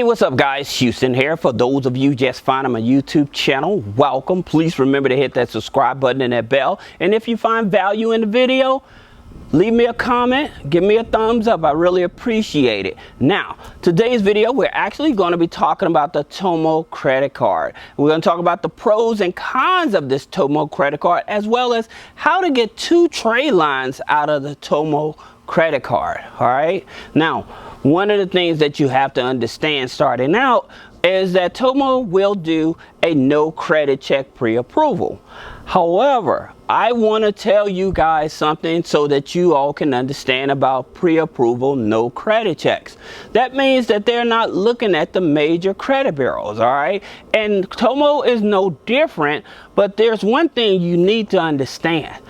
What's up guys, Houston here. For those of you just finding my YouTube channel, welcome. Please remember to hit that subscribe button and that bell. And if you find value in the video, leave me a comment, give me a thumbs up. I really appreciate it. Now, today's video, we're actually going to be talking about the Tomo credit card. We're going to talk about the pros and cons of this Tomo credit card, as well as how to get 2 trade lines out of the Tomo credit card. All right. Now, one of the things that you have to understand starting out is that Tomo will do a no credit check pre-approval. However, I want to tell you guys something so that you all can understand about pre-approval no credit checks. That means that they're not looking at the major credit bureaus, all right? And Tomo is no different, but there's one thing you need to understand.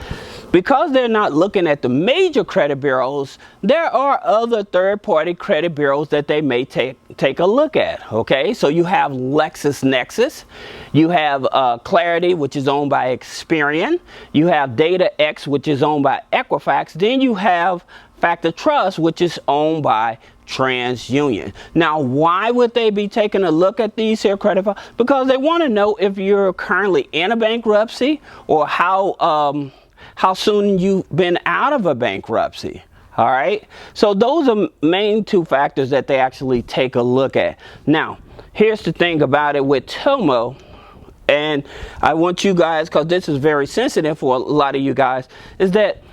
Because they're not looking at the major credit bureaus, there are other third-party credit bureaus that they may take a look at, okay? So you have Lexus Nexus, you have Clarity, which is owned by Experian, you have Data X, which is owned by Equifax, then you have Factor Trust, which is owned by TransUnion. Now, why would they be taking a look at these here credit files? Because they want to know if you're currently in a bankruptcy or how soon you've been out of a bankruptcy. All right, so those are main 2 factors that they actually take a look at. Now, here's the thing about it with Tomo, and I want you guys, because this is very sensitive for a lot of you guys, is that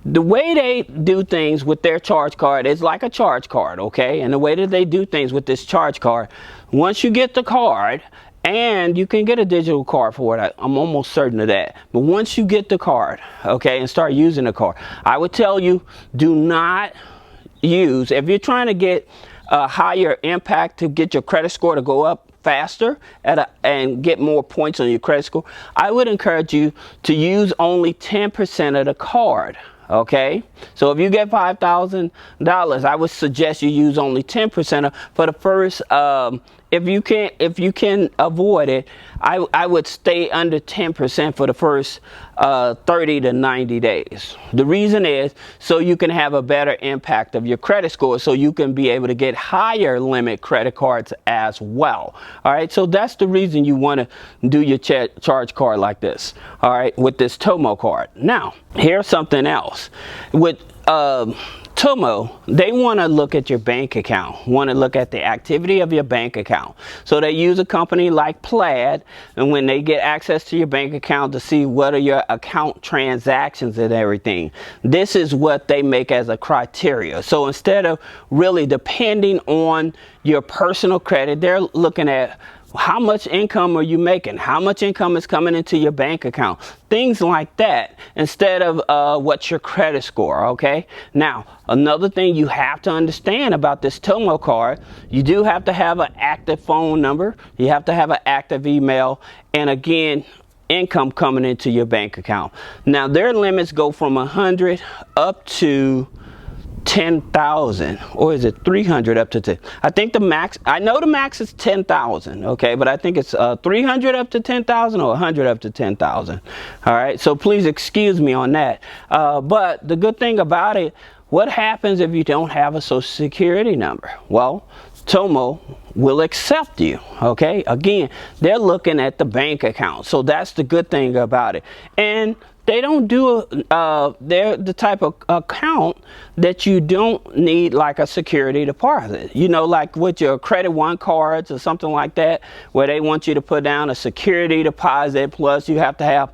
the way they do things with their charge card is like a charge card, okay? And the way that they do things with this charge card, once you get the card, and you can get a digital card for it, I'm almost certain of that. But once you get the card, okay, and start using the card, I would tell you, do not use, if you're trying to get a higher impact to get your credit score to go up faster and get more points on your credit score, I would encourage you to use only 10% of the card. Okay, so if you get $5,000, I would suggest you use only 10% for the first. If you can avoid it, I would stay under 10% for the first 30 to 90 days. The reason is so you can have a better impact of your credit score, so you can be able to get higher limit credit cards as well. All right, so that's the reason you want to do your charge card like this. All right, with this Tomo card. Now, here's something else with Tomo. They want to look at your bank account, want to look at the activity of your bank account. So they use a company like Plaid, and when they get access to your bank account to see what are your account transactions and everything, this is what they make as a criteria. So instead of really depending on your personal credit, they're looking at how much income are you making? How much income is coming into your bank account? Things like that, instead of what's your credit score, okay? Now, another thing you have to understand about this Tomo card, you do have to have an active phone number, you have to have an active email, and again, income coming into your bank account. Now, their limits go from 100 up to 10,000, or is it 300 up to 10? I think the max, I know the max is 10,000, okay, but I think it's 300 up to 10,000 or 100 up to 10,000. All right, so please excuse me on that. But the good thing about it, what happens if you don't have a social security number? Well, Tomo will accept you, okay? Again, they're looking at the bank account, so that's the good thing about it. And they don't do, they're the type of account that you don't need like a security deposit. You know, like with your Credit One cards or something like that, where they want you to put down a security deposit, plus you have to have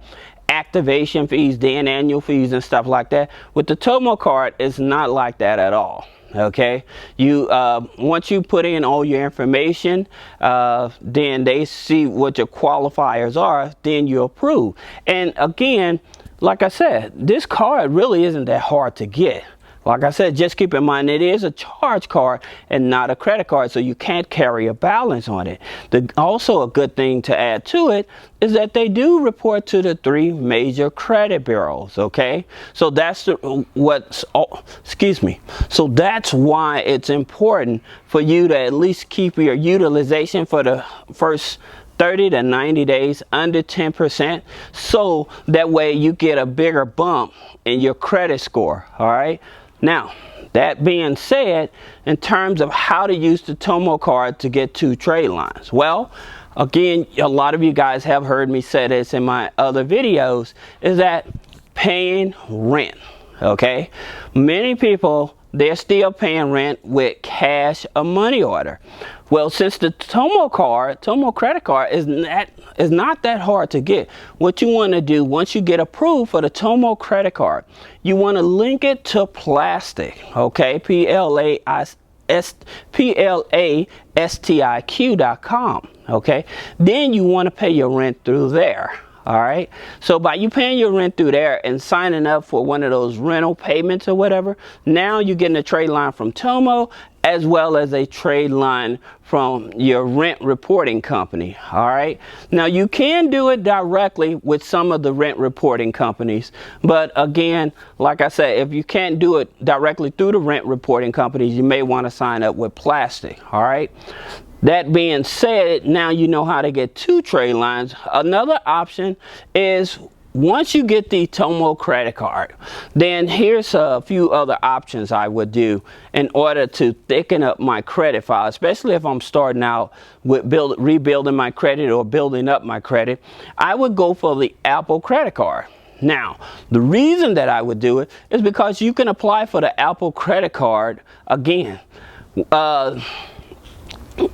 activation fees, then annual fees and stuff like that. With the Tomo card, it's not like that at all. Okay, you once you put in all your information, then they see what your qualifiers are, then you approve. And again, like I said, this card really isn't that hard to get. Like I said, just keep in mind it is a charge card and not a credit card, so you can't carry a balance on it. Also a good thing to add to it is that they do report to the 3 major credit bureaus, okay? So that's So that's why it's important for you to at least keep your utilization for the first 30 to 90 days under 10%, so that way you get a bigger bump in your credit score. All right, Now, that being said, in terms of how to use the Tomo card to get 2 trade lines, well, again, a lot of you guys have heard me say this in my other videos, is that paying rent, okay? Many people, they're still paying rent with cash or money order. Well, since the Tomo credit card is not that hard to get, what you want to do once you get approved for the Tomo credit card, you want to link it to Plastic, okay? PLASTIQ.com, okay? Then you want to pay your rent through there. All right, so by you paying your rent through there and signing up for one of those rental payments or whatever, now you're getting a trade line from Tomo as well as a trade line from your rent reporting company. All right, now you can do it directly with some of the rent reporting companies, but again, like I said, if you can't do it directly through the rent reporting companies, you may want to sign up with Plastic. All right. That being said, now you know how to get 2 trade lines. Another option is once you get the Tomo credit card, then here's a few other options I would do in order to thicken up my credit file, especially if I'm starting out with rebuilding my credit or building up my credit. I would go for the Apple credit card. Now, the reason that I would do it is because you can apply for the Apple credit card again.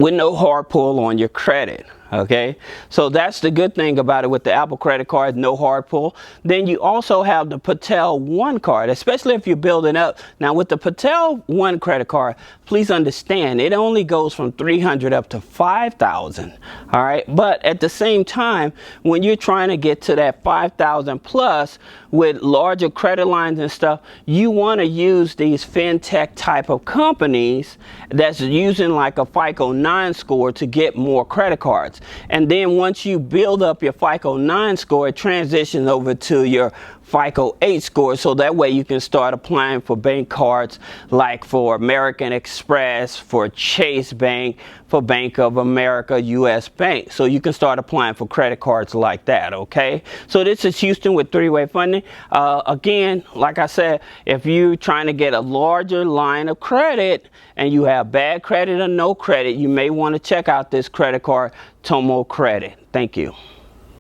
With no hard pull on your credit, okay? So that's the good thing about it with the Apple credit card, no hard pull. Then you also have the Patel One card, especially if you're building up. Now with the Patel One credit card, please understand, it only goes from $300 up to $5,000, all right? But at the same time, when you're trying to get to that $5,000 plus with larger credit lines and stuff, you want to use these fintech type of companies that's using like a FICO 9 score to get more credit cards. And then once you build up your FICO 9 score, it transitions over to your FICO 8 score, so that way you can start applying for bank cards like for American Express, for Chase Bank, for Bank of America, US Bank. So you can start applying for credit cards like that, okay? So this is Houston with 3-Way Funding. Again, like I said, if you're trying to get a larger line of credit and you have bad credit or no credit, you may want to check out this credit card, Tomo Credit. Thank you.